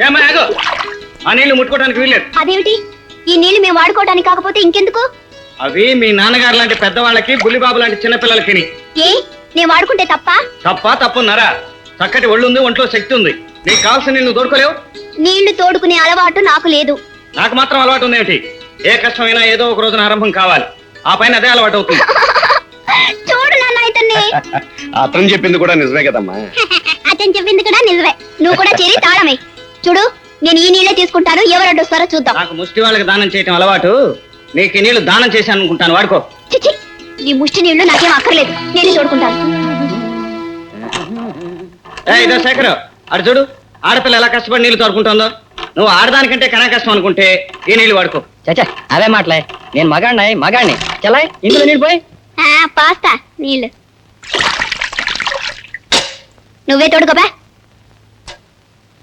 ఏమ్మా ఆగు, ఆ నీళ్లు ముట్టుకోవడానికి వీల్లేదు. అదేమిటి? ఈ నీళ్లు మేము వాడుకోవడానికి కాకపోతే ఇంకెందుకు? అవి మీ నాన్నగారు లాంటి పెద్దవాళ్ళకి, బుల్లిబాబు లాంటి చిన్నపిల్లలకి. ఏ నేను వాడుకుంటే తప్పున్నారా? చక్కటి ఒళ్ళు ఉంది, ఒంట్లో శక్తి ఉంది. నీకు కావాల్సిన నీళ్ళు దొరకలేవు. నీళ్లు తోడుకునే అలవాటు నాకు లేదు. నాకు మాత్రం అలవాటు ఉందేమిటి? ఏ కష్టమైనా ఏదో ఒక రోజున ఆరంభం కావాలి. ఆ పైన అదే అలవాటు అవుతుంది. చూడు నాన్న ఇతన్ని. అతను చెప్పింది కూడా నిజమే కదమ్మా. అతను చెప్పింది కూడా నిజమే. నువ్వు కూడా చేరి తాళమే. చూడు, నేను ఈ నీళ్ళే తీసుకుంటాను. ఎవరు అడ్డొస్తారో చూద్దాం. నాకు ముష్టి వాళ్ళకి దానం చేయటం అలవాటు. నీకు ఈ నీళ్లు దానం చేశాను అనుకుంటాను, వాడుకో. చిచి, నీ ముష్టి నీళ్లు నాకేం అక్కర్లేదు. నేను తోడుకుంటాను. ఇదో శేఖర్, అటు చూడు, ఆడపిల్ల ఎలా కష్టపడి నీళ్లు తోడుకుంటుందో. నువ్వు ఆడదానికంటే కన్నా కష్టం అనుకుంటే ఈ నీళ్లు వాడుకో. చచ్చా, అవే మాటలే. నేను మగాడిని చలాయ్, ఇందులో నీళ్ళు పోయి. పాస్తా నీళ్ళు నువ్వే తోడుకోబా.